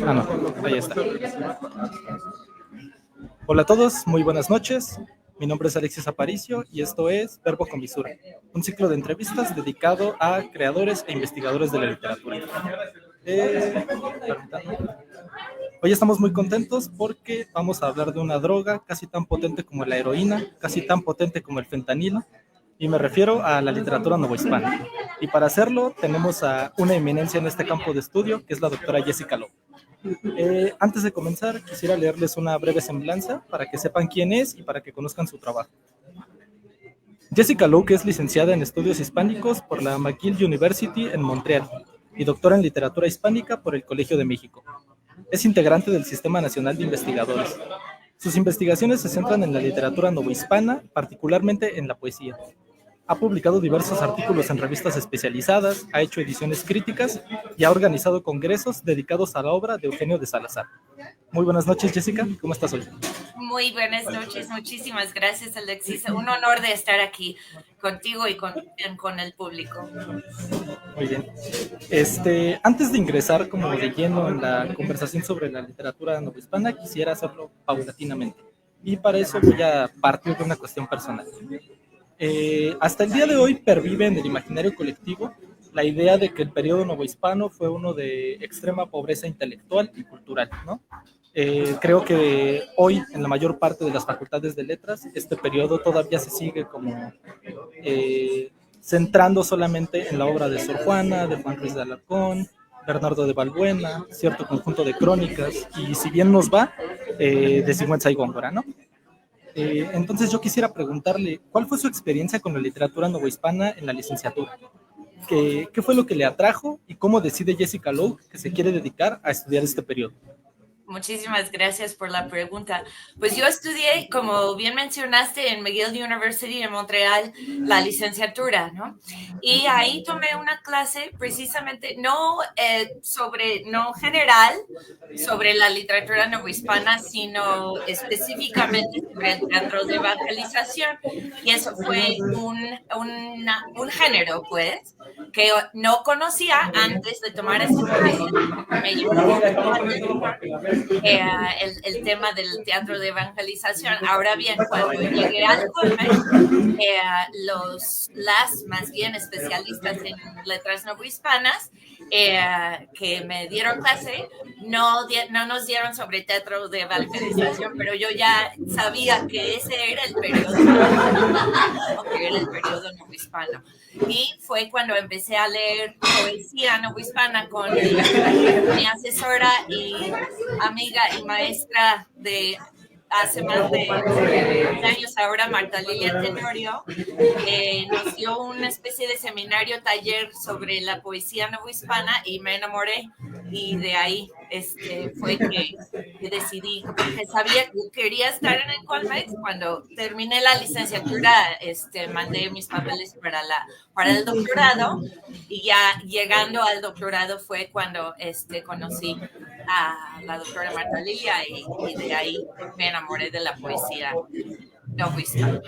Ah, no, ahí está. Hola a todos, muy buenas noches. Mi nombre es Alexis Aparicio y esto es Verbo con Visura, un ciclo de entrevistas dedicado a creadores e investigadores de la literatura. Eh, Hoy estamos muy contentos porque vamos a hablar de una droga casi tan potente como la heroína, casi tan potente como el fentanilo, y me refiero a la literatura novohispana. Y para hacerlo tenemos a una eminencia en este campo de estudio, que es la doctora Jessica Lowe. Antes de comenzar, quisiera leerles una breve semblanza para que sepan quién es y para que conozcan su trabajo. Jessica Lowe es licenciada en Estudios Hispánicos por la McGill University en Montreal y doctora en Literatura Hispánica por el Colegio de México. Es integrante del Sistema Nacional de Investigadores. Sus investigaciones se centran en la literatura novohispana, particularmente en la poesía. Ha publicado diversos artículos en revistas especializadas, ha hecho ediciones críticas y ha organizado congresos dedicados a la obra de Eugenio de Salazar. Muy buenas noches, Jessica. ¿Cómo estás hoy? Muy buenas noches. Muchísimas gracias, Alexis. Un honor de estar aquí contigo y con el público. Muy bien. Antes de ingresar como de lleno en la conversación sobre la literatura novohispana, quisiera hacerlo paulatinamente. Y para eso voy a partir de una cuestión personal. Hasta el día de hoy pervive en el imaginario colectivo la idea de que el periodo novohispano fue uno de extrema pobreza intelectual y cultural, ¿no? Creo que hoy, en la mayor parte de las facultades de letras, este periodo todavía se sigue como centrando solamente en la obra de Sor Juana, de Juan Ruiz de Alarcón, Bernardo de Balbuena, cierto conjunto de crónicas, y si bien nos va, de Sigüenza y Góngora, ¿no? Entonces yo quisiera preguntarle, ¿cuál fue su experiencia con la literatura novohispana en la licenciatura? ¿Qué fue lo que le atrajo y cómo decide Jessica Lowe que se quiere dedicar a estudiar este periodo? Muchísimas gracias por la pregunta. Pues yo estudié, como bien mencionaste, en McGill University en Montreal, la licenciatura, ¿no? Y ahí tomé una clase precisamente, no general, sobre la literatura novohispana, sino específicamente sobre el teatro de evangelización. Y eso fue un género, pues, que no conocía antes de tomar esta clase. Me llamó mucho la atención el tema del teatro de evangelización. Ahora bien, cuando llegué al Colmex, las más bien especialistas en letras novohispanas que me dieron clase no nos dieron sobre teatro de evangelización, pero yo ya sabía que ese era el periodo, que era el periodo novohispano. Y fue cuando empecé a leer poesía novohispana con mi asesora y amiga y maestra de hace más de 20 años ahora, Marta Lilia Tenorio, nos dio una especie de seminario, taller sobre la poesía novohispana y me enamoré y de ahí fue que decidí, porque sabía que quería estar en el Colmex. Cuando terminé la licenciatura, mandé mis papeles para el doctorado y ya llegando al doctorado fue cuando conocí a la doctora Marta Lilia y de ahí me enamoré de la poesía novohispana.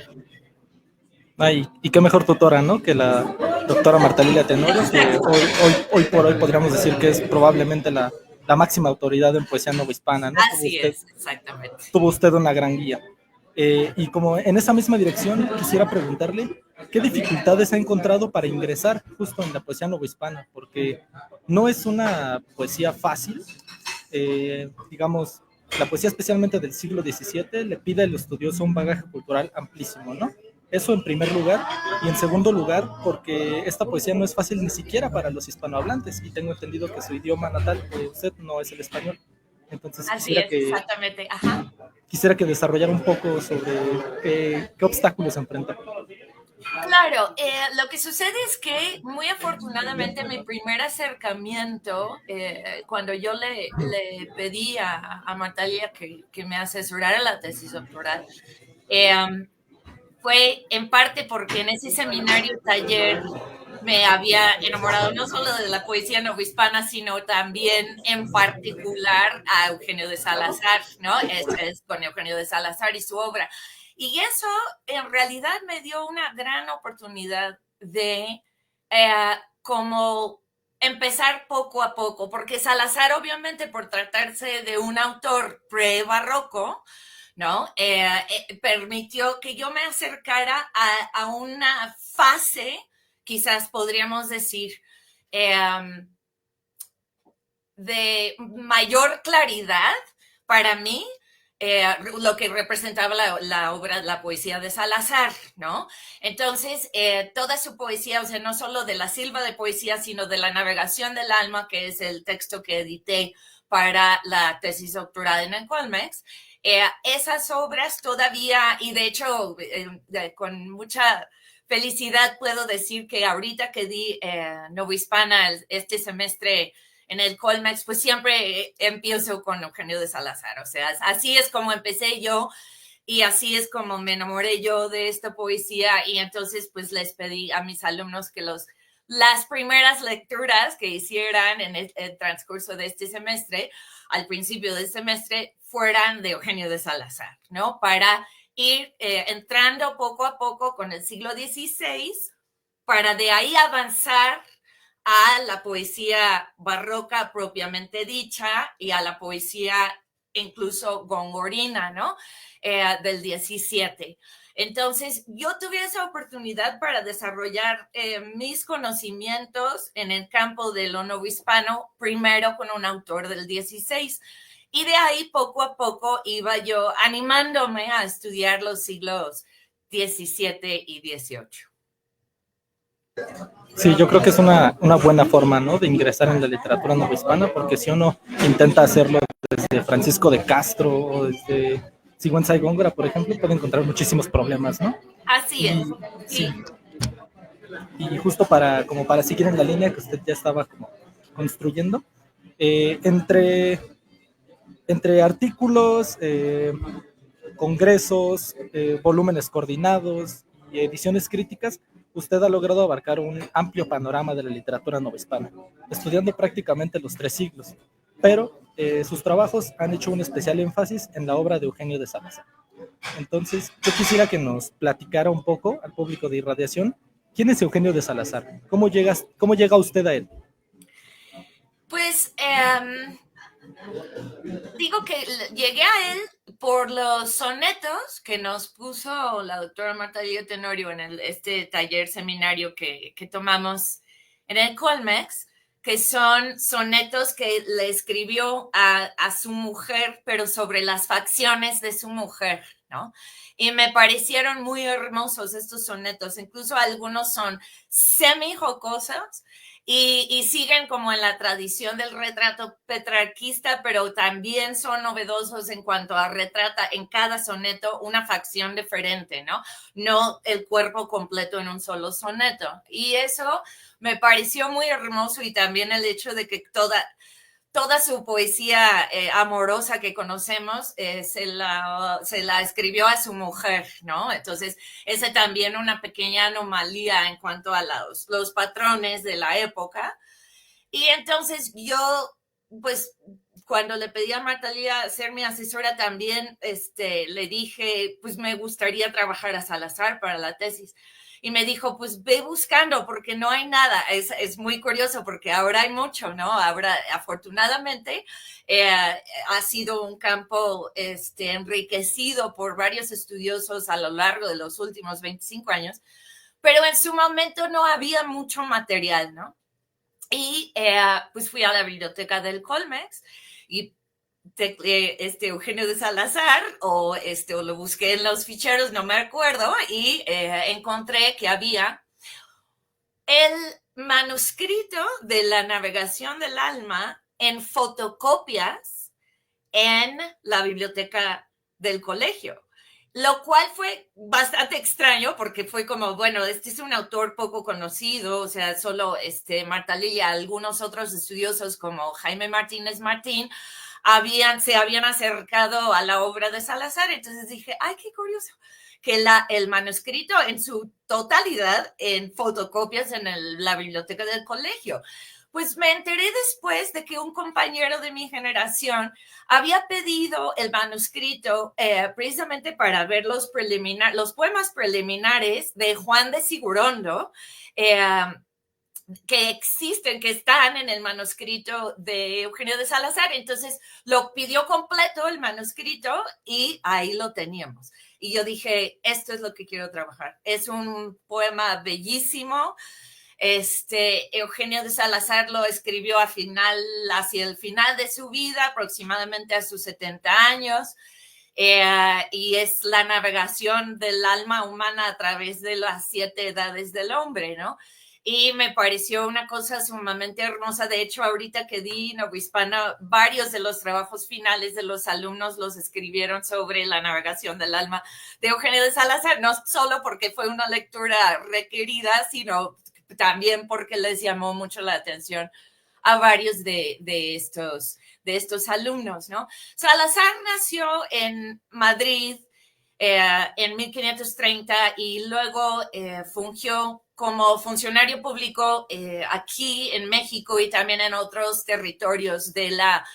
Ay, y qué mejor tutora, ¿no? Que la doctora Marta Lilia Tenorio, que hoy por hoy podríamos decir que es probablemente la máxima autoridad en poesía novohispana, ¿no? Así es, exactamente. Tuvo usted una gran guía. Y como en esa misma dirección, quisiera preguntarle qué dificultades ha encontrado para ingresar justo en la poesía novohispana, porque no es una poesía fácil, digamos, la poesía especialmente del siglo XVII le pide al estudioso un bagaje cultural amplísimo, ¿no? Eso en primer lugar, y en segundo lugar, porque esta poesía no es fácil ni siquiera para los hispanohablantes, y tengo entendido que su idioma natal de usted no es el español. Entonces Así es, exactamente. Ajá. Quisiera que desarrollara un poco sobre qué obstáculos enfrenta. Claro, lo que sucede es que muy afortunadamente mi primer acercamiento, cuando yo le pedí a Natalia que me asesorara la tesis doctoral, fue en parte porque en ese seminario taller me había enamorado no solo de la poesía novohispana, sino también en particular a Eugenio de Salazar, ¿no? Es con Eugenio de Salazar y su obra. Y eso en realidad me dio una gran oportunidad de como empezar poco a poco, porque Salazar, obviamente, por tratarse de un autor pre-barroco, ¿no? Permitió que yo me acercara a una fase, quizás podríamos decir, de mayor claridad para mí, lo que representaba la obra, la poesía de Salazar, ¿no? Entonces, toda su poesía, o sea, no solo de la silva de poesía, sino de la navegación del alma, que es el texto que edité para la tesis doctoral en el Colmex, esas obras todavía, y de hecho, con mucha felicidad puedo decir que ahorita que di Novohispana este semestre en el Colmex, pues siempre empiezo con Eugenio de Salazar. O sea, así es como empecé yo y así es como me enamoré yo de esta poesía. Y entonces, pues les pedí a mis alumnos que las primeras lecturas que hicieran en el transcurso de este semestre, al principio del semestre, fueran de Eugenio de Salazar, ¿no? Para ir entrando poco a poco con el siglo XVI, para de ahí avanzar a la poesía barroca propiamente dicha y a la poesía incluso gongorina, ¿no? Del 17. Entonces, yo tuve esa oportunidad para desarrollar mis conocimientos en el campo de lo novohispano, primero con un autor del 16. Y de ahí, poco a poco, iba yo animándome a estudiar los siglos 17 y 18. Sí, yo creo que es una buena forma, ¿no?, de ingresar en la literatura novohispana, porque si uno intenta hacerlo desde Francisco de Castro o desde Sigüenza y Góngora, por ejemplo, puede encontrar muchísimos problemas, ¿no? Así es, sí. sí. Y justo como para seguir en la línea que usted ya estaba como construyendo, entre artículos, congresos, volúmenes coordinados y ediciones críticas, usted ha logrado abarcar un amplio panorama de la literatura novohispana, estudiando prácticamente los 3 siglos, pero sus trabajos han hecho un especial énfasis en la obra de Eugenio de Salazar. Entonces, yo quisiera que nos platicara un poco al público de Irradiación, ¿quién es Eugenio de Salazar? ¿Cómo llega usted a él? Pues digo que llegué a él por los sonetos que nos puso la doctora Marta Diego Tenorio en este taller seminario que tomamos en el Colmex, que son sonetos que le escribió a su mujer, pero sobre las facciones de su mujer, ¿no? Y me parecieron muy hermosos estos sonetos, incluso algunos son semi-jocosos, y siguen como en la tradición del retrato petrarquista, pero también son novedosos en cuanto a retrata en cada soneto una facción diferente, ¿no? No el cuerpo completo en un solo soneto. Y eso me pareció muy hermoso, y también el hecho de que toda su poesía amorosa que conocemos se la escribió a su mujer, ¿no? Entonces, esa también una pequeña anomalía en cuanto a los patrones de la época. Y entonces yo, pues, cuando le pedí a Martalía ser mi asesora también, le dije, pues me gustaría trabajar a Salazar para la tesis. Y me dijo, pues ve buscando porque no hay nada. Es muy curioso porque ahora hay mucho, ¿no? Ahora, afortunadamente, ha sido un campo enriquecido por varios estudiosos a lo largo de los últimos 25 años, pero en su momento no había mucho material, ¿no? Y pues fui a la biblioteca del Colmex y Eugenio de Salazar o lo busqué en los ficheros, no me acuerdo, y encontré que había el manuscrito de la navegación del alma en fotocopias en la biblioteca del colegio. Lo cual fue bastante extraño porque fue como, bueno, este es un autor poco conocido, o sea, solo Marta Lee y algunos otros estudiosos como Jaime Martínez Martín se habían acercado a la obra de Salazar. Entonces dije, ay, qué curioso, que el manuscrito en su totalidad en fotocopias en la biblioteca del colegio. Pues me enteré después de que un compañero de mi generación había pedido el manuscrito precisamente para ver los poemas preliminares de Juan de Sigurondo, que existen, que están en el manuscrito de Eugenio de Salazar. Entonces lo pidió completo el manuscrito y ahí lo teníamos. Y yo dije, esto es lo que quiero trabajar. Es un poema bellísimo. Eugenio de Salazar lo escribió hacia el final de su vida, aproximadamente a sus 70 años. Y es la navegación del alma humana a través de las 7 edades del hombre, ¿no? Y me pareció una cosa sumamente hermosa. De hecho, ahorita que di Novohispana, varios de los trabajos finales de los alumnos los escribieron sobre la navegación del alma de Eugenio de Salazar, no solo porque fue una lectura requerida, sino también porque les llamó mucho la atención a varios de estos alumnos, ¿no? Salazar nació en Madrid en 1530 y luego fungió como funcionario público aquí en México y también en otros territorios de la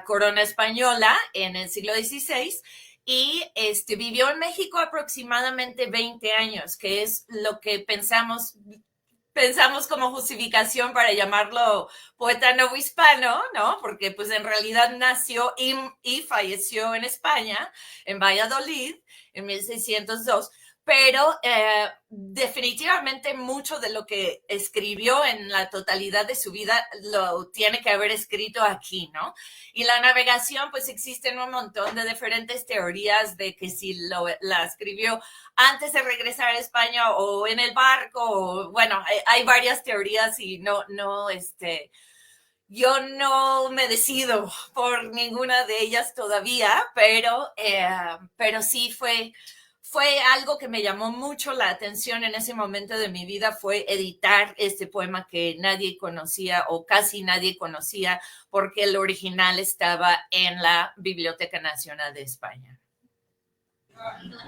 corona española en el siglo XVI. Y vivió en México aproximadamente 20 años, que es lo que pensamos como justificación para llamarlo poeta novohispano, ¿no? Porque pues en realidad nació y falleció en España, en Valladolid, en 1602, pero definitivamente mucho de lo que escribió en la totalidad de su vida lo tiene que haber escrito aquí, ¿no? Y la navegación, pues existen un montón de diferentes teorías de que si la escribió antes de regresar a España o en el barco, o, bueno, hay varias teorías y yo no me decido por ninguna de ellas todavía, pero sí fue algo que me llamó mucho la atención en ese momento de mi vida, fue editar este poema que nadie conocía o casi nadie conocía, porque el original estaba en la Biblioteca Nacional de España.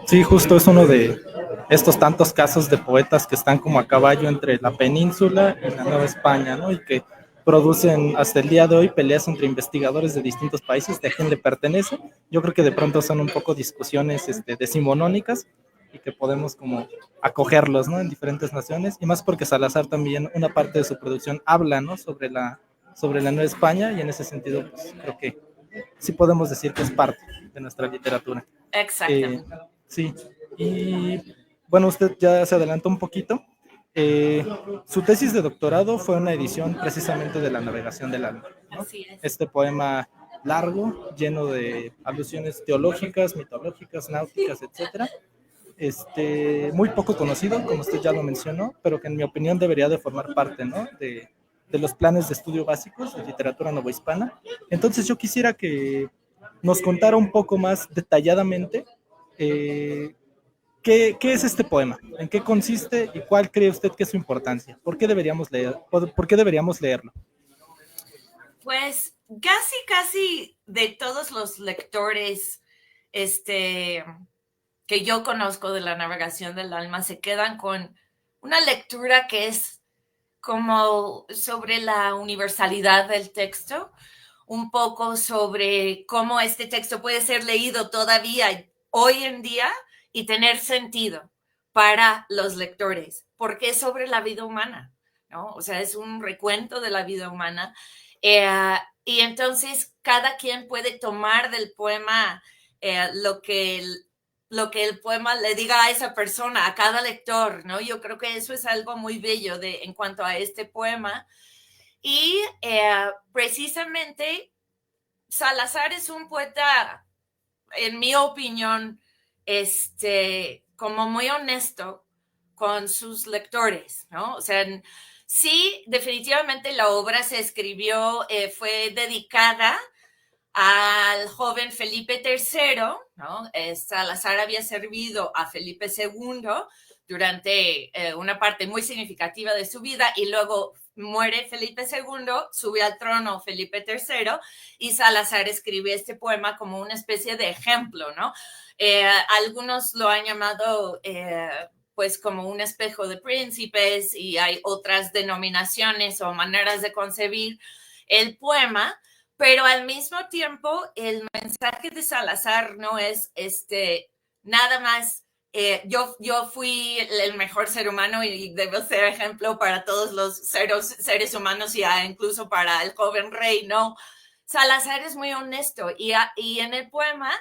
Sí, justo es uno de estos tantos casos de poetas que están como a caballo entre la península y la Nueva España, ¿no? Y que producen hasta el día de hoy peleas entre investigadores de distintos países de a quién le pertenece. Yo creo que de pronto son un poco discusiones decimonónicas y que podemos como acogerlos, ¿no? En diferentes naciones, y más porque Salazar también, una parte de su producción habla, ¿no? Sobre la Nueva España, y en ese sentido, pues creo que sí podemos decir que es parte de nuestra literatura. Exactamente. Sí, y bueno, usted ya se adelantó un poquito. Su tesis de doctorado fue una edición precisamente de La navegación del alma, ¿no? Así es. Este poema largo, lleno de alusiones teológicas, mitológicas, náuticas, etcétera. Muy poco conocido, como usted ya lo mencionó, pero que en mi opinión debería de formar parte, ¿no? de los planes de estudio básicos de literatura novohispana. Entonces yo quisiera que nos contara un poco más detalladamente ¿qué es este poema? ¿En qué consiste y cuál cree usted que es su importancia? ¿Por qué deberíamos leerlo? Pues casi de todos los lectores que yo conozco de la navegación del alma se quedan con una lectura que es como sobre la universalidad del texto, un poco sobre cómo este texto puede ser leído todavía hoy en día y tener sentido para los lectores, porque es sobre la vida humana, ¿no? O sea, es un recuento de la vida humana. Y entonces cada quien puede tomar del poema lo que el poema le diga a esa persona, a cada lector, ¿no? Yo creo que eso es algo muy bello en cuanto a este poema. Y precisamente Salazar es un poeta, en mi opinión, como muy honesto con sus lectores, ¿no? O sea, sí, definitivamente la obra se escribió, fue dedicada al joven Felipe III, ¿no? Salazar había servido a Felipe II durante una parte muy significativa de su vida y luego muere Felipe II, sube al trono Felipe III y Salazar escribe este poema como una especie de ejemplo, ¿no? Algunos lo han llamado pues como un espejo de príncipes y hay otras denominaciones o maneras de concebir el poema, pero al mismo tiempo el mensaje de Salazar no es nada más yo fui el mejor ser humano y debo ser ejemplo para todos los seres humanos y incluso para el joven rey, ¿no? Salazar es muy honesto y en el poema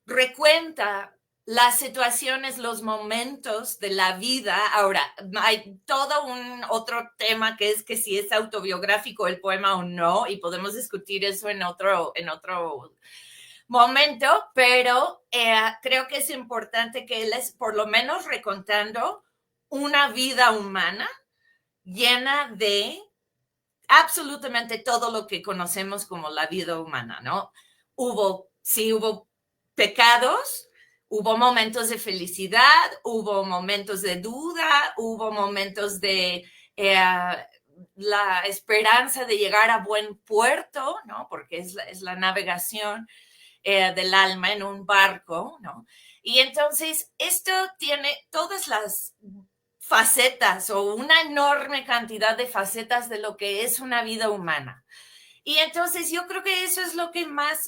recuenta las situaciones, los momentos de la vida. Ahora, hay todo un otro tema que es que si es autobiográfico el poema o no, y podemos discutir eso en otro momento, pero creo que es importante que él es por lo menos recontando una vida humana llena de absolutamente todo lo que conocemos como la vida humana, ¿no? Hubo pecados, hubo momentos de felicidad, hubo momentos de duda, hubo momentos de la esperanza de llegar a buen puerto, ¿no? Porque es la navegación del alma en un barco, ¿no? Y entonces esto tiene todas las facetas o una enorme cantidad de facetas de lo que es una vida humana. Y entonces yo creo que eso es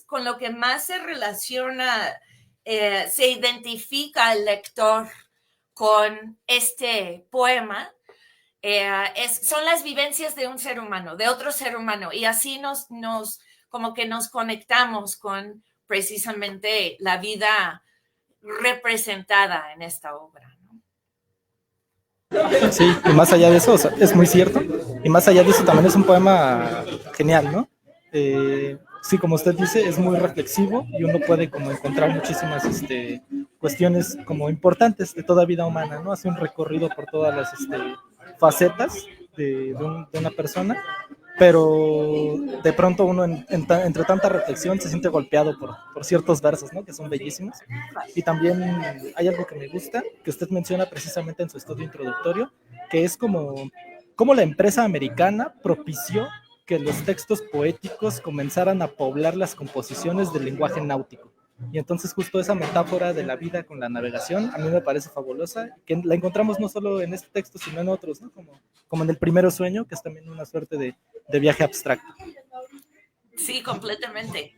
con lo que más se relaciona, se identifica el lector con este poema. Son las vivencias de un ser humano, de otro ser humano, y así como que nos conectamos con precisamente la vida representada en esta obra, ¿no? Sí, y más allá de eso, o sea, es muy cierto, y más allá de eso también es un poema genial, ¿no? Sí, como usted dice, es muy reflexivo y uno puede como encontrar muchísimas cuestiones como importantes de toda vida humana, ¿no? Hace un recorrido por todas las facetas de una persona, pero de pronto uno entre tanta reflexión se siente golpeado por ciertos versos, ¿no? Que son bellísimos. Y también hay algo que me gusta, que usted menciona precisamente en su estudio introductorio, que es como la empresa americana propició que los textos poéticos comenzaran a poblar las composiciones del lenguaje náutico. Y entonces justo esa metáfora de la vida con la navegación a mí me parece fabulosa, que la encontramos no solo en este texto, sino en otros, ¿no? Como en El Primero Sueño, que es también una suerte de viaje abstracto. Sí, completamente.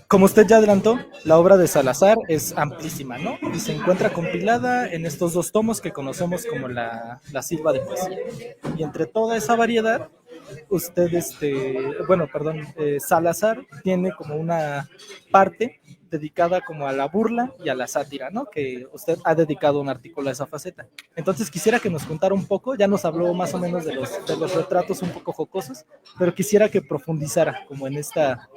Como usted ya adelantó, la obra de Salazar es amplísima, ¿no? Y se encuentra compilada en estos 2 tomos que conocemos como la Silva de Poesía. Y entre toda esa variedad, usted, Salazar tiene como una parte dedicada como a la burla y a la sátira, ¿no? Que usted ha dedicado un artículo a esa faceta. Entonces quisiera que nos contara un poco, ya nos habló más o menos de los retratos un poco jocosos, pero quisiera que profundizara como en esta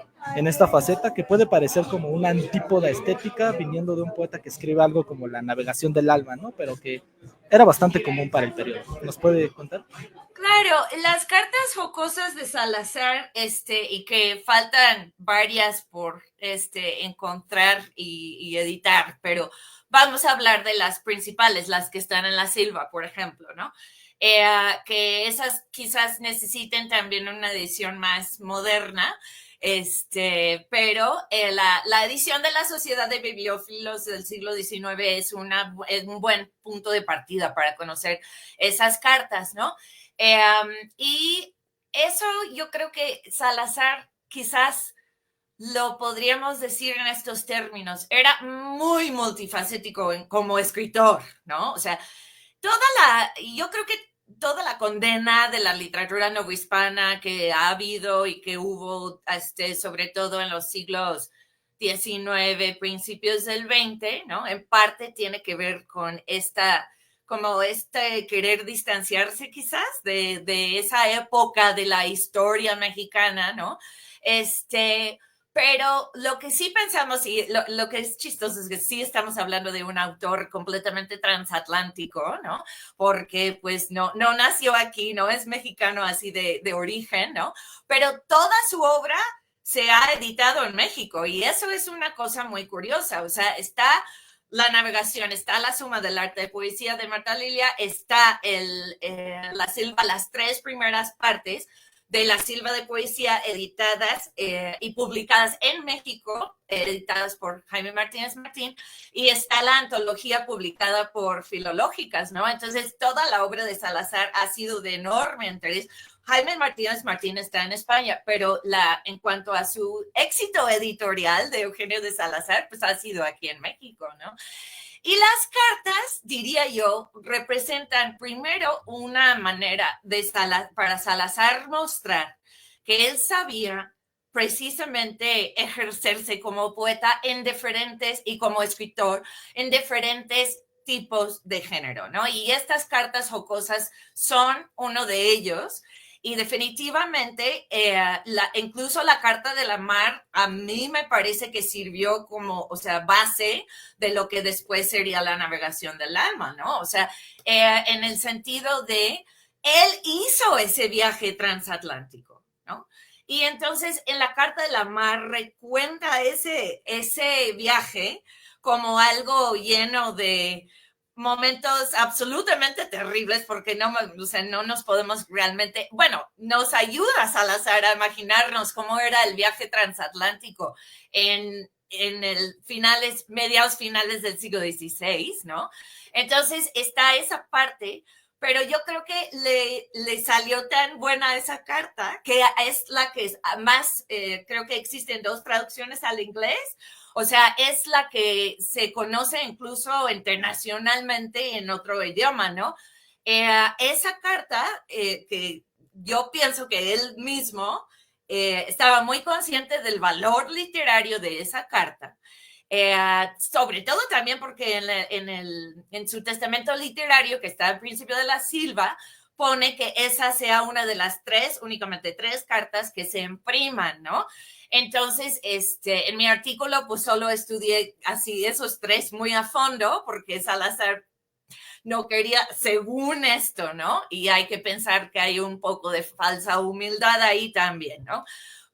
faceta que puede parecer como una antípoda estética viniendo de un poeta que escribe algo como La navegación del alma, ¿no? Pero que era bastante común para el periodo. ¿Nos puede contar? Claro, las cartas jocosas de Salazar, y que faltan varias por encontrar y editar, pero vamos a hablar de las principales, las que están en la Silva, por ejemplo, ¿no? Que esas quizás necesiten también una edición más moderna, pero la edición de la Sociedad de Bibliófilos del siglo XIX es un buen punto de partida para conocer esas cartas, ¿no? Y eso yo creo que Salazar quizás lo podríamos decir en estos términos, era muy multifacético como escritor, ¿no? O sea, yo creo que toda la condena de la literatura novohispana que ha habido y que hubo, sobre todo en los siglos XIX, principios del XX, ¿no? En parte tiene que ver con querer distanciarse quizás de esa época de la historia mexicana, ¿no? Pero lo que sí pensamos, y lo que es chistoso es que sí estamos hablando de un autor completamente transatlántico, ¿no? Porque pues no nació aquí, no es mexicano así de origen, ¿no? Pero toda su obra se ha editado en México y eso es una cosa muy curiosa. O sea, está La navegación, está La suma del arte de poesía de Marta Lilia, está La Silva, las 3 primeras partes de La Silva de Poesía editadas y publicadas en México, editadas por Jaime Martínez Martín, y está la antología publicada por Filológicas, ¿no? Entonces, toda la obra de Salazar ha sido de enorme interés Jaime Martínez Martín está en España, pero en cuanto a su éxito editorial de Eugenio de Salazar, pues ha sido aquí en México, ¿no? Y las cartas, diría yo, representan primero una manera para Salazar mostrar que él sabía precisamente ejercerse como poeta en diferentes y como escritor en diferentes tipos de género, ¿no? Y estas cartas jocosas son uno de ellos. Y definitivamente, incluso la Carta de la Mar, a mí me parece que sirvió como, o sea, base de lo que después sería la navegación del alma, ¿no? O sea, en el sentido de, él hizo ese viaje transatlántico, ¿no? Y entonces, en la Carta de la Mar recuenta ese viaje como algo lleno de momentos absolutamente terribles porque o sea, no nos podemos realmente, bueno, nos ayuda Salazar a imaginarnos cómo era el viaje transatlántico en el mediados finales del siglo XVI, ¿no? Entonces está esa parte, pero yo creo que le salió tan buena esa carta, que es la que más, creo que existen 2 traducciones al inglés. O sea, es la que se conoce incluso internacionalmente en otro idioma, ¿no? Esa carta, que yo pienso que él mismo estaba muy consciente del valor literario de esa carta, sobre todo también porque en su testamento literario, que está al principio de la Silva, pone que esa sea una de las únicamente 3 cartas que se impriman, ¿no? Entonces, en mi artículo, pues solo estudié así esos 3 muy a fondo, porque Salazar no quería, según esto, ¿no? Y hay que pensar que hay un poco de falsa humildad ahí también, ¿no?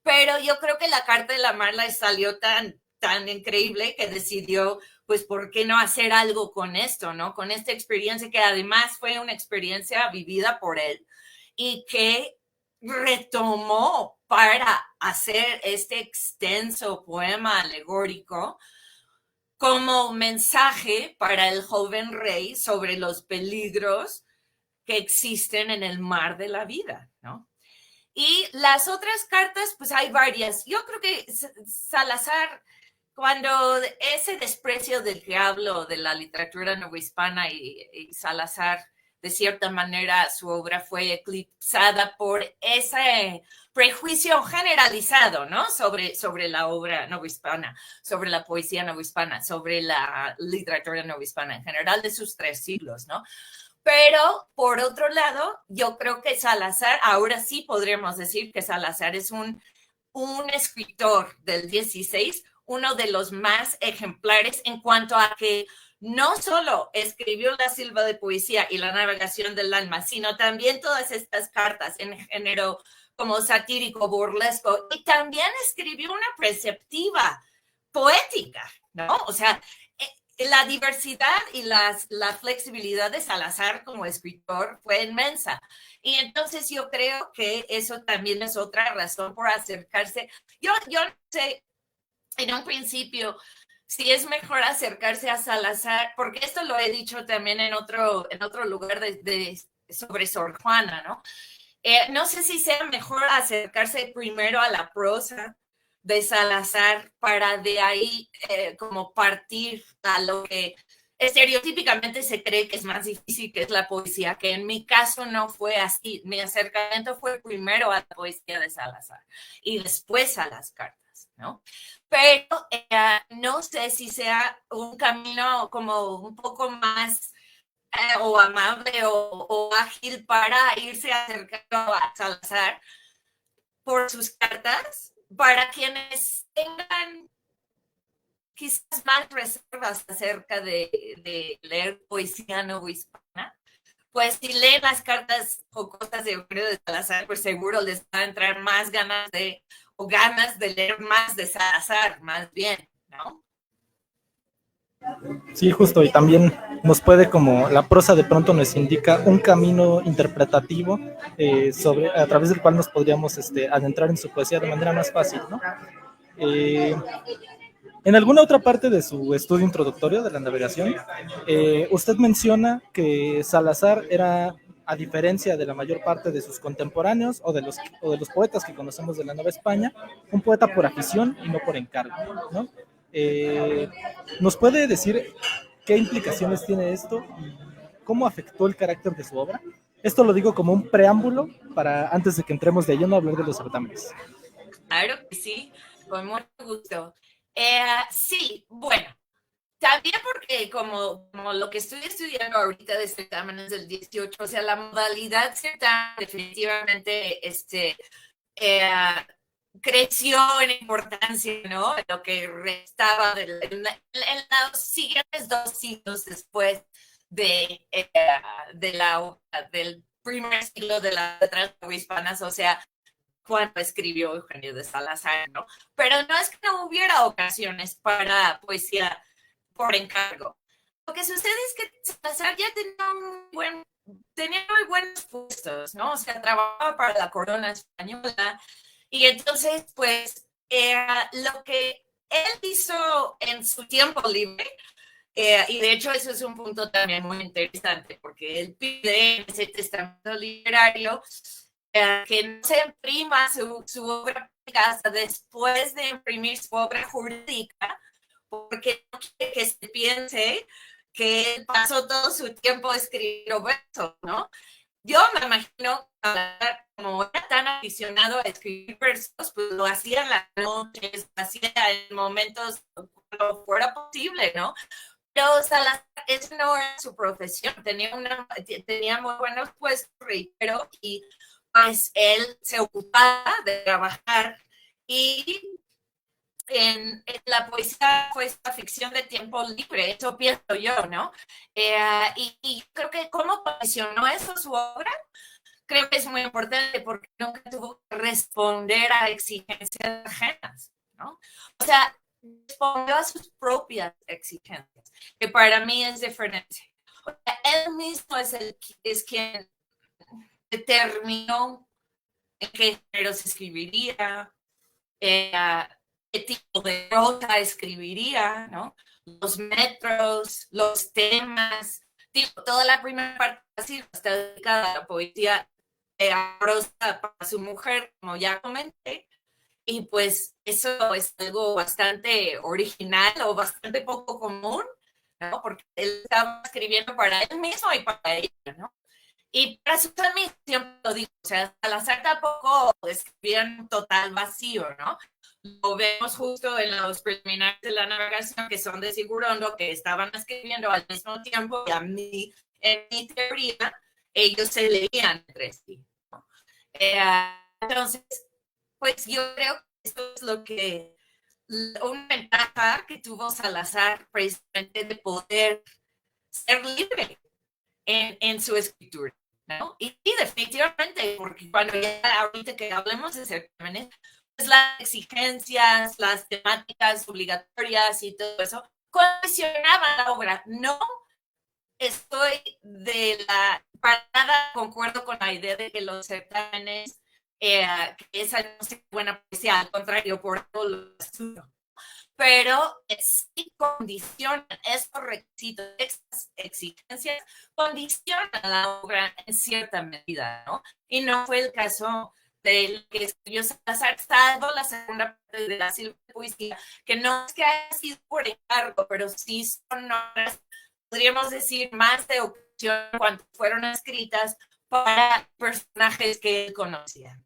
Pero yo creo que la Carta de la Mar le salió tan increíble que decidió, pues, ¿por qué no hacer algo con esto, ¿no? Con esta experiencia que además fue una experiencia vivida por él y que retomó para hacer este extenso poema alegórico como mensaje para el joven rey sobre los peligros que existen en el mar de la vida, ¿no? Y las otras cartas, pues hay varias. Yo creo que Salazar, cuando ese desprecio del que hablo de la literatura novohispana y Salazar, de cierta manera, su obra fue eclipsada por ese prejuicio generalizado, ¿no? Sobre la obra novohispana, sobre la poesía novohispana, sobre la literatura novohispana en general de sus 3 siglos, ¿no? Pero, por otro lado, yo creo que Salazar, ahora sí podríamos decir que Salazar es un escritor del 16, uno de los más ejemplares en cuanto a que no solo escribió La Silva de Poesía y La Navegación del Alma, sino también todas estas cartas en género como satírico, burlesco, y también escribió una preceptiva poética, ¿no? O sea, la diversidad y la flexibilidad de Salazar como escritor fue inmensa. Y entonces yo creo que eso también es otra razón por acercarse. Yo no sé, en un principio, si es mejor acercarse a Salazar, porque esto lo he dicho también en otro lugar sobre Sor Juana, ¿no? No sé si sea mejor acercarse primero a la prosa de Salazar para de ahí como partir a lo que estereotípicamente se cree que es más difícil, que es la poesía, que en mi caso no fue así. Mi acercamiento fue primero a la poesía de Salazar y después a las cartas, ¿no? Pero no sé si sea un camino como un poco más o amable o ágil para irse acercando a Salazar por sus cartas, para quienes tengan quizás más reservas acerca de leer poesía novohispana, pues si leen las cartas jocosas de Eugenio de Salazar, pues seguro les va a entrar más ganas de leer más de Salazar, más bien, ¿no? Sí, justo, y también nos puede, como la prosa de pronto nos indica un camino interpretativo a través del cual nos podríamos adentrar en su poesía de manera más fácil, ¿no? En alguna otra parte de su estudio introductorio de la navegación, usted menciona que Salazar era a diferencia de la mayor parte de sus contemporáneos o de los poetas que conocemos de la Nueva España, un poeta por afición y no por encargo, ¿no? ¿Nos puede decir qué implicaciones tiene esto y cómo afectó el carácter de su obra? Esto lo digo como un preámbulo para antes de que entremos de lleno a hablar de los certámenes. Claro que sí, con mucho gusto. Sí, bueno, también porque como lo que estoy estudiando ahorita de certámenes del 18, o sea, la modalidad certamen definitivamente creció en importancia, ¿no? Lo que restaba en los siguientes 2 siglos después del primer siglo de las letras hispanas, o sea, cuando escribió Eugenio de Salazar, ¿no? Pero no es que no hubiera ocasiones para poesía por encargo. Lo que sucede es que Salazar ya tenía muy buenos puestos, ¿no? O sea, trabajaba para la corona española y entonces, pues, lo que él hizo en su tiempo libre, y de hecho eso es un punto también muy interesante, porque él pide en ese testamento literario que no se imprima su obra hasta después de imprimir su obra jurídica, porque no quiere que se piense que él pasó todo su tiempo escribiendo versos, ¿no? Yo me imagino, como era tan aficionado a escribir versos, pues lo hacía en las noches, lo hacía en momentos cuando fuera posible, ¿no? Pero Salazar, esa no era su profesión, tenía muy buenos puestos, reitero, y pues él se ocupaba de trabajar y en la poesía fue esta ficción de tiempo libre, eso pienso yo, ¿no? Y creo que cómo posicionó eso su obra, creo que es muy importante porque nunca tuvo que responder a exigencias ajenas, ¿no? O sea, respondió a sus propias exigencias, que para mí es diferente. O sea, él mismo es quien determinó en qué género se escribiría, qué tipo de prosa escribiría, ¿no? Los metros, los temas, toda la primera parte así está dedicada a la poesía prosa para su mujer, como ya comenté, y pues eso es algo bastante original o bastante poco común, ¿no? Porque él estaba escribiendo para él mismo y para ella, ¿no? Y para sus amigos siempre lo digo, o sea, Salazar tampoco escribía en total vacío, ¿no? Lo vemos justo en los preliminares de la navegación, que son de Sigurondo, que estaban escribiendo al mismo tiempo, y a mí, en mi teoría, ellos se leían entre sí, ¿no? Entonces, pues yo creo que esto es una ventaja que tuvo Salazar, precisamente de poder ser libre en su escritura, ¿no? Y definitivamente, porque cuando ya ahorita que hablemos de certámenes, pues las exigencias, las temáticas obligatorias y todo eso condicionaban la obra. No estoy para nada concuerdo con la idea de que los certámenes, que esa no es buena poesía, al contrario, por todo lo estudio. Pero sí condicionan esos requisitos, estas exigencias, condicionan la obra en cierta medida, ¿no? Y no fue el caso del que escribió Salazar, salvo la segunda parte de la Silva de Poesía, que no es que haya sido por encargo, pero sí son obras, podríamos decir, más de ocasión cuando fueron escritas para personajes que él conocía.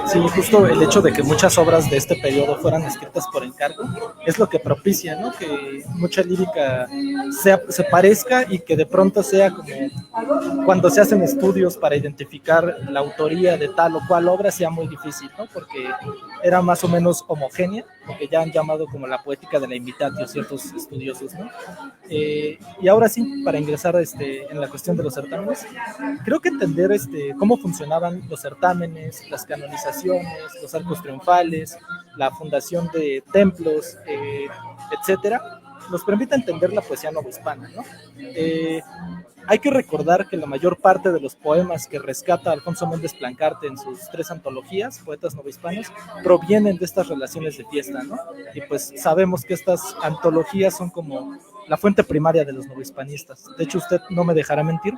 Sí, justo el hecho de que muchas obras de este periodo fueran escritas por encargo es lo que propicia, ¿no? Que mucha lírica se parezca y que de pronto sea como cuando se hacen estudios para identificar la autoría de tal o cual obra sea muy difícil, ¿no? Porque era más o menos homogénea, lo que ya han llamado como la poética de la imitatio ciertos estudiosos, ¿no? Y ahora sí, para ingresar en la cuestión de los certámenes, creo que entender cómo funcionaban los certámenes, las canonizaciones, los arcos triunfales, la fundación de templos, etcétera, nos permite entender la poesía novohispana, ¿no? Hay que recordar que la mayor parte de los poemas que rescata Alfonso Méndez Plancarte en sus 3 antologías, Poetas Novohispanos, provienen de estas relaciones de fiesta, ¿no? Y pues sabemos que estas antologías son como la fuente primaria de los novohispanistas. De hecho, usted no me dejará mentir.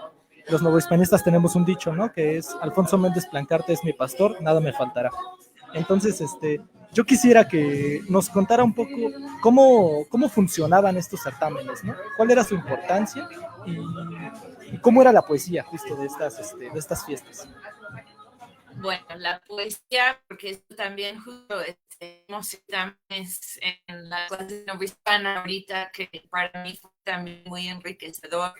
Los novohispanistas tenemos un dicho, ¿no? Que es: Alfonso Méndez Plancarte es mi pastor, nada me faltará. Entonces, yo quisiera que nos contara un poco cómo funcionaban estos certámenes, ¿no? ¿Cuál era su importancia y cómo era la poesía justo de estas fiestas? Bueno, la poesía, porque esto también justo hemos certámenes en la clase novohispana ahorita, que para mí fue también muy enriquecedor,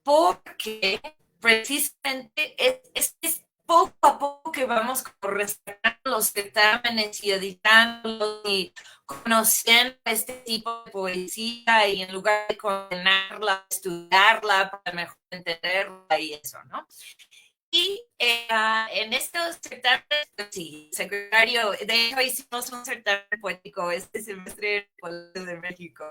porque precisamente es poco a poco que vamos rescatando los certámenes y editándolos y conociendo este tipo de poesía, y en lugar de condenarla, estudiarla para mejor entenderla y eso, ¿no? Y en estos certámenes, pues, sí, secretario, de hecho hicimos un certamen poético este semestre en el Colegio de México.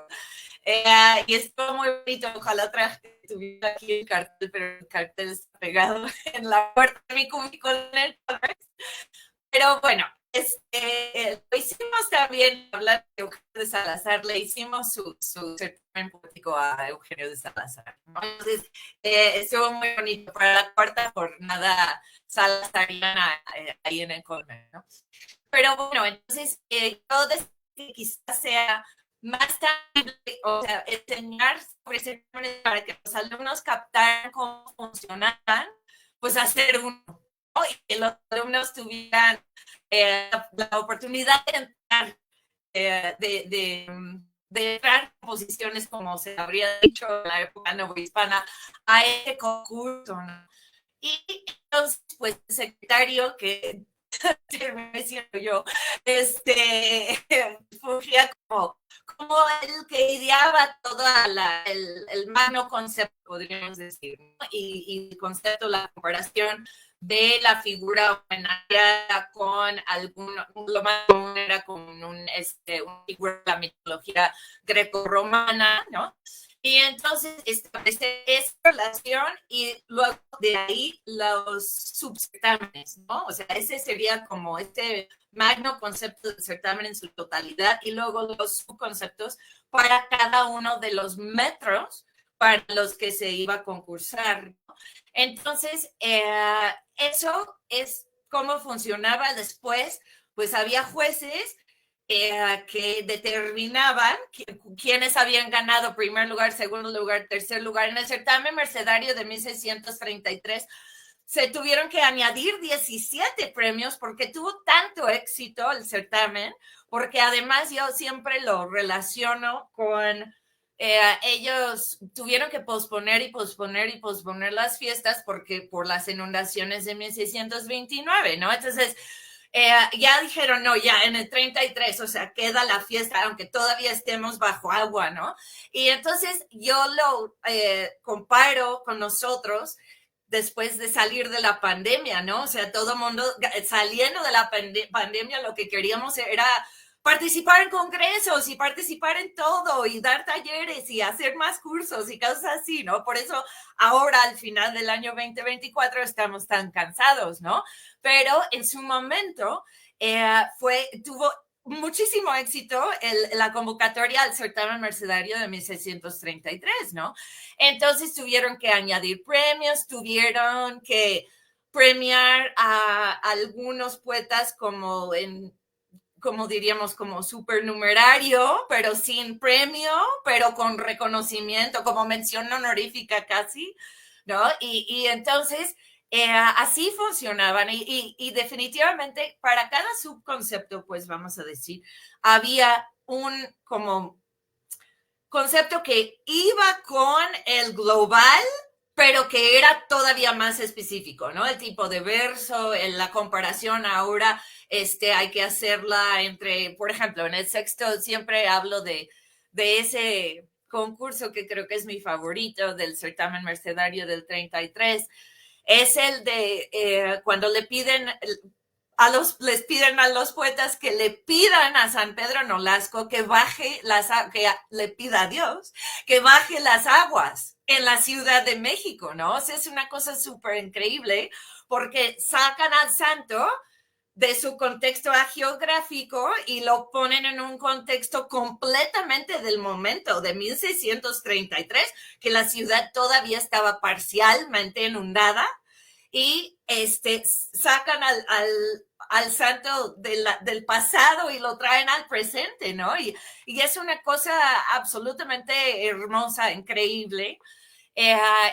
Y estuvo muy bonito. Ojalá otra gente tuviera aquí el cartel, pero el cartel está pegado en la puerta de mi cubículo en el Congress. Pero bueno, lo hicimos también, hablando de Eugenio de Salazar, le hicimos su certamen poético a Eugenio de Salazar, ¿no? Entonces, estuvo muy bonito para la cuarta jornada salazariana ahí en el Congress, ¿no? Pero bueno, entonces, yo deseo que quizás sea más tangible, o sea, enseñar sobre certámenes para que los alumnos captaran cómo funcionaban, pues hacer uno, ¿no? Y que los alumnos tuvieran la oportunidad de entrar, de entrar en posiciones, como se habría dicho en la época novohispana, a este concurso, ¿no? Y entonces, pues, el secretario, que terminé siendo yo, fungía como el que ideaba todo el magno concepto, podríamos decir, ¿no? Y el concepto, la comparación de la figura humana con lo más común era con una figura de la mitología grecorromana, ¿no? Y entonces establece esa relación, y luego de ahí los subcertámenes, ¿no? O sea, ese sería como este magno concepto de certamen en su totalidad, y luego los subconceptos para cada uno de los metros para los que se iba a concursar, ¿no? Entonces, eso es cómo funcionaba después. Pues había jueces que determinaban quiénes habían ganado primer lugar, segundo lugar, tercer lugar. En el certamen mercedario de 1633 se tuvieron que añadir 17 premios porque tuvo tanto éxito el certamen, porque además yo siempre lo relaciono con ellos tuvieron que posponer y posponer y posponer las fiestas porque por las inundaciones de 1629, ¿no? Entonces, ya dijeron, no, ya en el 33, o sea, queda la fiesta, aunque todavía estemos bajo agua, ¿no? Y entonces yo lo comparo con nosotros después de salir de la pandemia, ¿no? O sea, todo el mundo saliendo de la pandemia, lo que queríamos era participar en congresos y participar en todo y dar talleres y hacer más cursos y cosas así, ¿no? Por eso ahora al final del año 2024 estamos tan cansados, ¿no? Pero en su momento tuvo muchísimo éxito la convocatoria al certamen mercedario de 1633, ¿no? Entonces tuvieron que añadir premios, tuvieron que premiar a algunos poetas como diríamos, como supernumerario, pero sin premio, pero con reconocimiento, como mención honorífica casi, ¿no? Y entonces, así funcionaban, y definitivamente para cada subconcepto, pues vamos a decir, había un como concepto que iba con el global, pero que era todavía más específico, ¿no? El tipo de verso, en la comparación ahora, hay que hacerla entre, por ejemplo, en el sexto siempre hablo de ese concurso que creo que es mi favorito del certamen mercedario del 33, es el de cuando le piden les piden a los poetas que le pidan a San Pedro Nolasco que le pida a Dios que baje las aguas en la Ciudad de México, ¿no? O sea, es una cosa súper increíble porque sacan al santo de su contexto geográfico y lo ponen en un contexto completamente del momento, de 1633, que la ciudad todavía estaba parcialmente inundada, y sacan al santo del pasado y lo traen al presente, ¿no? Y es una cosa absolutamente hermosa, increíble.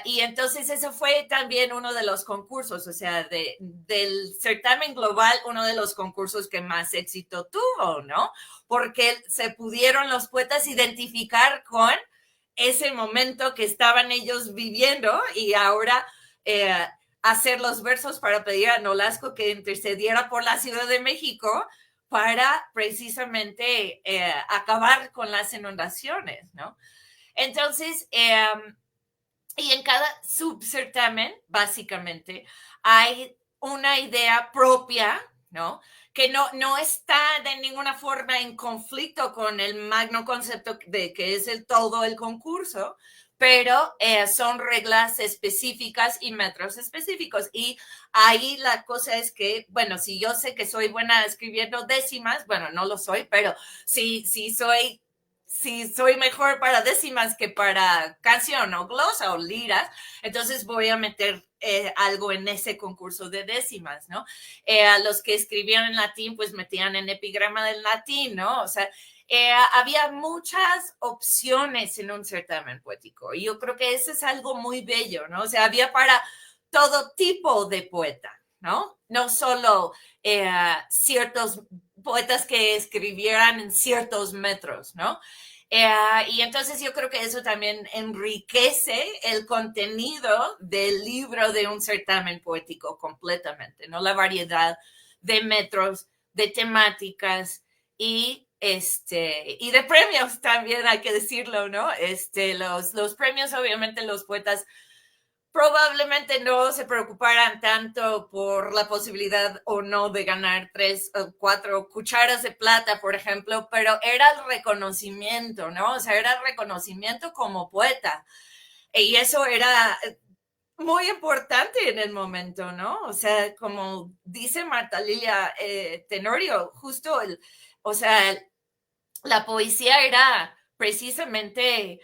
Y entonces eso fue también uno de los concursos, o sea, del certamen global, uno de los concursos que más éxito tuvo, ¿no? Porque se pudieron los poetas identificar con ese momento que estaban ellos viviendo, y ahora hacer los versos para pedir a Nolasco que intercediera por la Ciudad de México para precisamente acabar con las inundaciones, ¿no? Entonces, y en cada subcertamen, básicamente, hay una idea propia, ¿no? Que no está de ninguna forma en conflicto con el magno concepto de que es todo el concurso, pero son reglas específicas y metros específicos. Y ahí la cosa es que, bueno, si yo sé que soy buena escribiendo décimas, bueno, no lo soy, pero si soy mejor para décimas que para canción o glosa o liras, entonces voy a meter algo en ese concurso de décimas, ¿no? A los que escribían en latín, pues metían en epigrama del latín, ¿no? O sea, había muchas opciones en un certamen poético, y yo creo que eso es algo muy bello, ¿no? O sea, había para todo tipo de poeta, ¿no? No solo ciertos poetas que escribieran en ciertos metros, ¿no? Y entonces yo creo que eso también enriquece el contenido del libro de un certamen poético completamente, ¿no? La variedad de metros, de temáticas y de premios también, hay que decirlo, ¿no? Los premios, obviamente, los poetas probablemente no se preocuparan tanto por la posibilidad o no de ganar 3 o 4 cucharas de plata, por ejemplo, pero era el reconocimiento, ¿no? O sea, era el reconocimiento como poeta. Y eso era muy importante en el momento, ¿no? O sea, como dice Marta Lilia Tenorio, justo o sea, la poesía era precisamente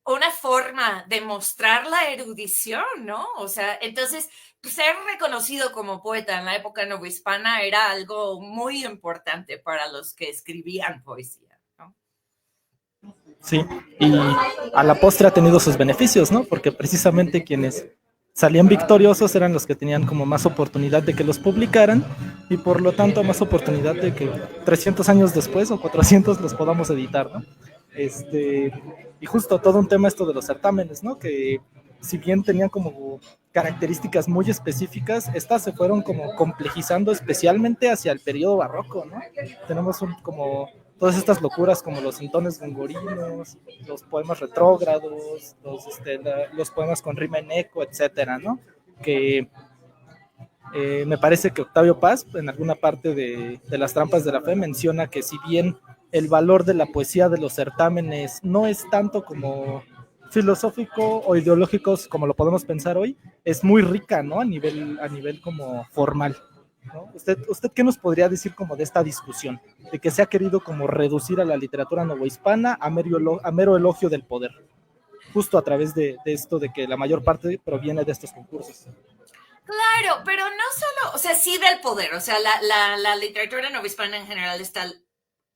una forma de mostrar la erudición, ¿no? O sea, entonces, ser reconocido como poeta en la época novohispana era algo muy importante para los que escribían poesía, ¿no? Sí, y a la postre ha tenido sus beneficios, ¿no? Porque precisamente quienes salían victoriosos eran los que tenían como más oportunidad de que los publicaran, y por lo tanto más oportunidad de que 300 años después o 400 los podamos editar, ¿no? Y justo todo un tema esto de los certámenes, ¿no? Que si bien tenían como características muy específicas, estas se fueron como complejizando especialmente hacia el periodo barroco, ¿no? Tenemos como todas estas locuras como los sintones gongorinos, los poemas retrógrados, los poemas con rima en eco, etcétera, ¿no? Que me parece que Octavio Paz, en alguna parte de las trampas de la fe, menciona que si bien el valor de la poesía de los certámenes no es tanto como filosófico o ideológicos como lo podemos pensar hoy, es muy rica, ¿no? A nivel como formal, ¿no? ¿Usted qué nos podría decir como de esta discusión? De que se ha querido como reducir a la literatura novohispana a mero elogio del poder, justo a través de esto de que la mayor parte proviene de estos concursos. Claro, pero no solo, o sea, sí del poder, o sea, la literatura novohispana en general está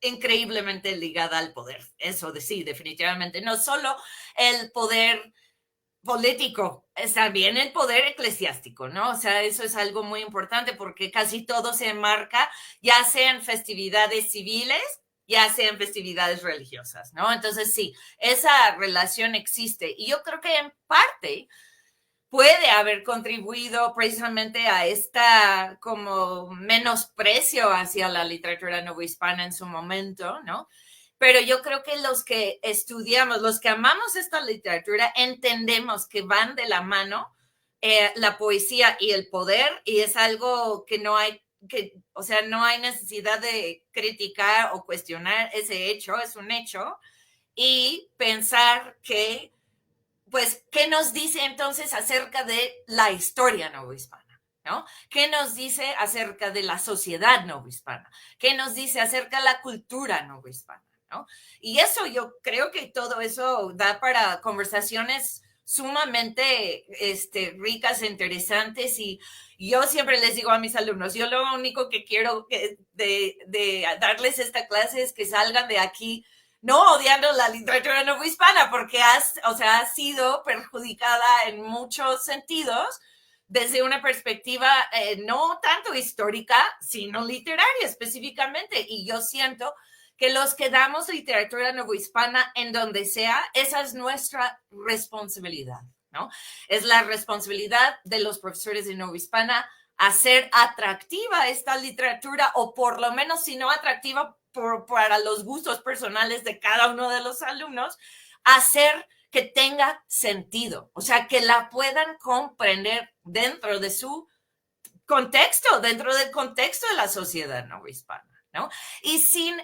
increíblemente ligada al poder, eso sí, definitivamente, no solo el poder político, es también el poder eclesiástico, ¿no? O sea, eso es algo muy importante porque casi todo se enmarca, ya sean festividades civiles, ya sean festividades religiosas, ¿no? Entonces, sí, esa relación existe, y yo creo que en parte puede haber contribuido precisamente a esta como menosprecio hacia la literatura novohispana en su momento, ¿no? Pero yo creo que los que estudiamos, los que amamos esta literatura, entendemos que van de la mano la poesía y el poder, y es algo que no hay, o sea, no hay necesidad de criticar o cuestionar ese hecho, es un hecho, y pensar que, pues, ¿qué nos dice entonces acerca de la historia novohispana? ¿no? ¿Qué nos dice acerca de la sociedad novohispana? ¿Qué nos dice acerca de la cultura novohispana? ¿No? Y eso, yo creo que todo eso da para conversaciones sumamente ricas e interesantes, y yo siempre les digo a mis alumnos, yo lo único que quiero de darles esta clase es que salgan de aquí no odiando la literatura novohispana, porque ha sido perjudicada en muchos sentidos desde una perspectiva no tanto histórica, sino literaria específicamente. Y yo siento que los que damos literatura novohispana en donde sea, esa es nuestra responsabilidad, ¿no? Es la responsabilidad de los profesores de novohispana hacer atractiva esta literatura, o por lo menos, si no atractiva para los gustos personales de cada uno de los alumnos, hacer que tenga sentido, o sea, que la puedan comprender dentro de su contexto, dentro del contexto de la sociedad novohispana, ¿no? Y sin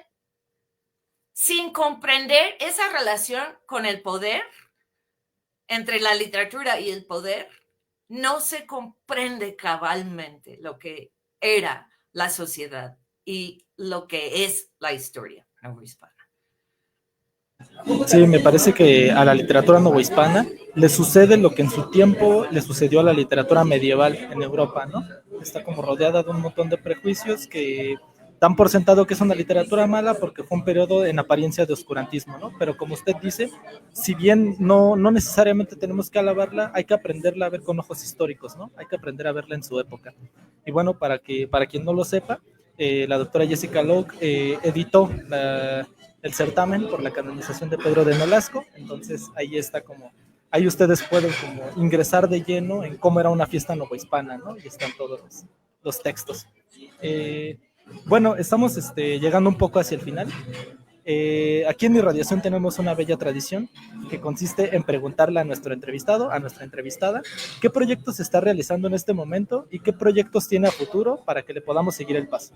comprender esa relación con el poder, entre la literatura y el poder, no se comprende cabalmente lo que era la sociedad y lo que es la historia novohispana. Sí, me parece que a la literatura novohispana le sucede lo que en su tiempo le sucedió a la literatura medieval en Europa, ¿no? Está como rodeada de un montón de prejuicios que dan por sentado que es una literatura mala porque fue un periodo en apariencia de oscurantismo, ¿no? Pero como usted dice, si bien no necesariamente tenemos que alabarla, hay que aprenderla a ver con ojos históricos, ¿no? Hay que aprender a verla en su época. Y bueno, para quien no lo sepa, la doctora Jessica Locke editó el certamen por la canonización de Pedro de Nolasco, entonces ahí ustedes pueden como ingresar de lleno en cómo era una fiesta novohispana, ¿no? Y están todos los textos. Bueno, estamos llegando un poco hacia el final. Aquí en Irradiación tenemos una bella tradición que consiste en preguntarle a nuestro entrevistado, a nuestra entrevistada, qué proyectos está realizando en este momento y qué proyectos tiene a futuro para que le podamos seguir el paso.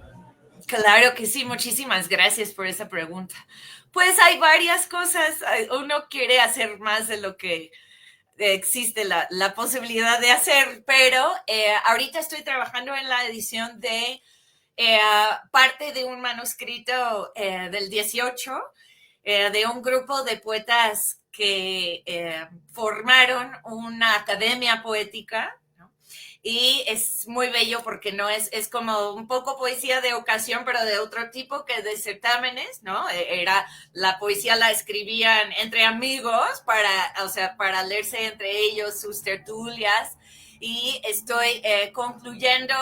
Claro que sí, muchísimas gracias por esa pregunta. Pues hay varias cosas, uno quiere hacer más de lo que existe la posibilidad de hacer, pero ahorita estoy trabajando en la edición de parte de un manuscrito del 18, de un grupo de poetas que formaron una academia poética, ¿no? Y es muy bello porque no es como un poco poesía de ocasión, pero de otro tipo que de certámenes, ¿no? Era la poesía la escribían entre amigos para leerse entre ellos sus tertulias, y estoy concluyendo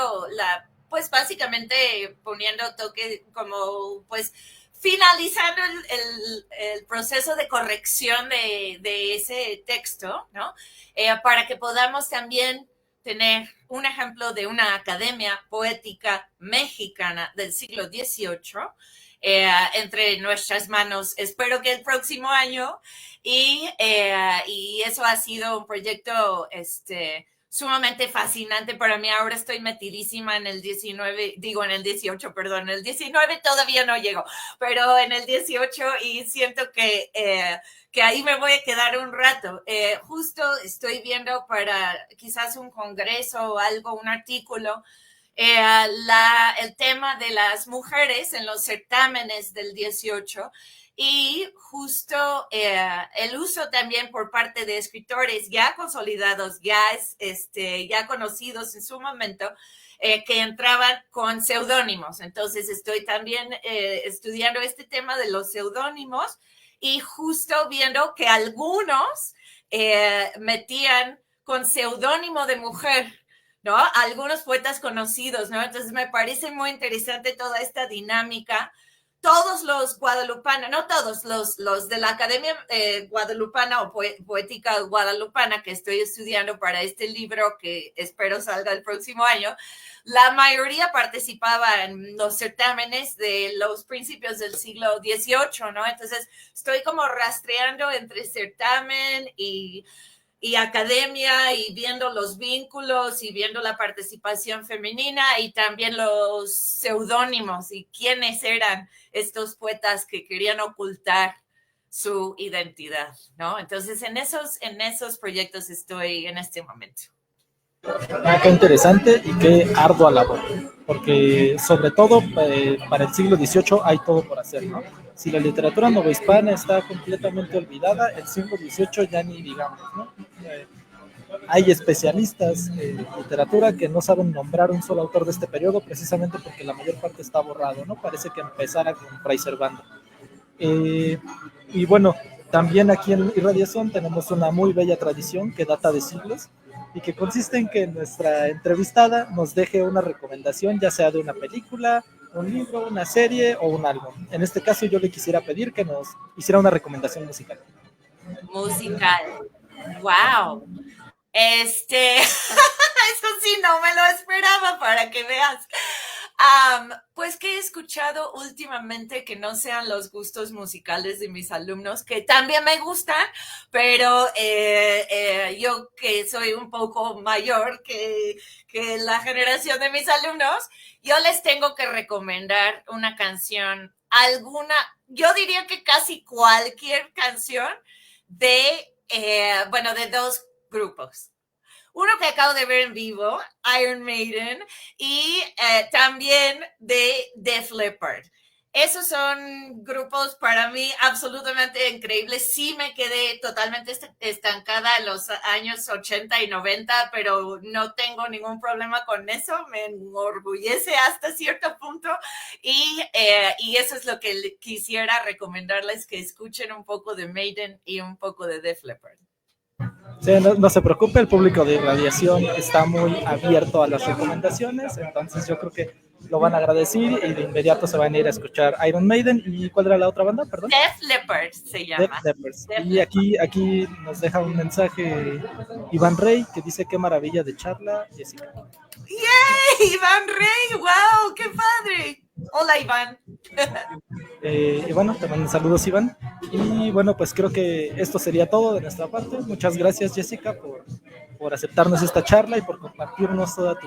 pues básicamente poniendo toque como pues finalizando el proceso de corrección de ese texto, ¿no? Para que podamos también tener un ejemplo de una academia poética mexicana del siglo XVIII entre nuestras manos, espero que el próximo año, y eso ha sido un proyecto sumamente fascinante para mí. Ahora estoy metidísima en el 19, digo en el 18, perdón, en el 19 todavía no llego, pero en el 18, y siento que ahí me voy a quedar un rato. Justo estoy viendo para quizás un congreso o algo, un artículo, el tema de las mujeres en los certámenes del 18, y justo el uso también por parte de escritores ya consolidados, ya conocidos en su momento, que entraban con seudónimos. Entonces estoy también estudiando este tema de los seudónimos, y justo viendo que algunos metían con seudónimo de mujer, ¿no? Algunos poetas conocidos, ¿no? Entonces me parece muy interesante toda esta dinámica. Todos los guadalupanos, no todos, los de la Academia Guadalupana o Poética Guadalupana que estoy estudiando para este libro que espero salga el próximo año, la mayoría participaba en los certámenes de los principios del siglo XVIII, ¿no? Entonces estoy como rastreando entre certamen y academia, y viendo los vínculos y viendo la participación femenina y también los seudónimos y quiénes eran estos poetas que querían ocultar su identidad, ¿no? Entonces en esos proyectos estoy en este momento. Ah, qué interesante y qué ardua labor, porque sobre todo para el siglo XVIII hay todo por hacer, ¿no? Si la literatura novohispana está completamente olvidada, el siglo XVIII ya ni digamos, ¿no? Hay especialistas en literatura que no saben nombrar un solo autor de este periodo precisamente porque la mayor parte está borrado, ¿no? Parece que empezara con Fray Servando. Eh, y bueno, también aquí en Irradiación tenemos una muy bella tradición que data de siglos y que consiste en que nuestra entrevistada nos deje una recomendación, ya sea de una película, un libro, una serie o un álbum. En este caso yo le quisiera pedir que nos hiciera una recomendación musical. Musical. Wow. Eso sí, no me lo esperaba para que veas. Pues que he escuchado últimamente que no sean los gustos musicales de mis alumnos, que también me gustan, pero yo que soy un poco mayor que la generación de mis alumnos, yo les tengo que recomendar una canción, yo diría que casi cualquier canción de dos grupos. Uno que acabo de ver en vivo, Iron Maiden, y también de Def Leppard. Esos son grupos para mí absolutamente increíbles. Sí me quedé totalmente estancada en los años 80 y 90, pero no tengo ningún problema con eso. Me enorgullece hasta cierto punto. Y eso es lo que quisiera recomendarles, que escuchen un poco de Maiden y un poco de Def Leppard. Sí, no se preocupe, el público de Irradiación está muy abierto a las recomendaciones, entonces yo creo que lo van a agradecer y de inmediato se van a ir a escuchar Iron Maiden. ¿Y cuál era la otra banda? Perdón. Def Leppard se llama. Def Leppard. Y aquí nos deja un mensaje Iván Rey que dice: qué maravilla de charla, Jessica. ¡Yay! Iván Rey, wow, qué padre. Hola, Iván. Y bueno, te mando saludos, Iván. Y bueno, pues creo que esto sería todo de nuestra parte. Muchas gracias, Jessica, por aceptarnos esta charla y por compartirnos toda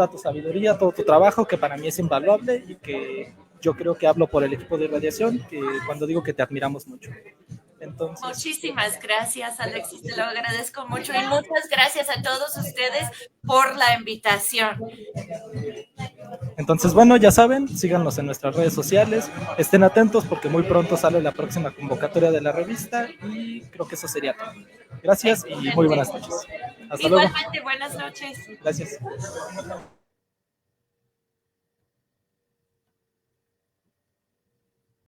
tu sabiduría, todo tu trabajo, que para mí es invaluable y que yo creo que hablo por el equipo de Irradiación, que cuando digo que te admiramos mucho. Entonces, muchísimas gracias, Alexis, te lo agradezco mucho y muchas gracias a todos ustedes por la invitación. Entonces, bueno, ya saben, síganos en nuestras redes sociales, estén atentos porque muy pronto sale la próxima convocatoria de la revista y creo que eso sería todo. Gracias y muy buenas noches. Hasta luego. Igualmente, buenas noches. Gracias.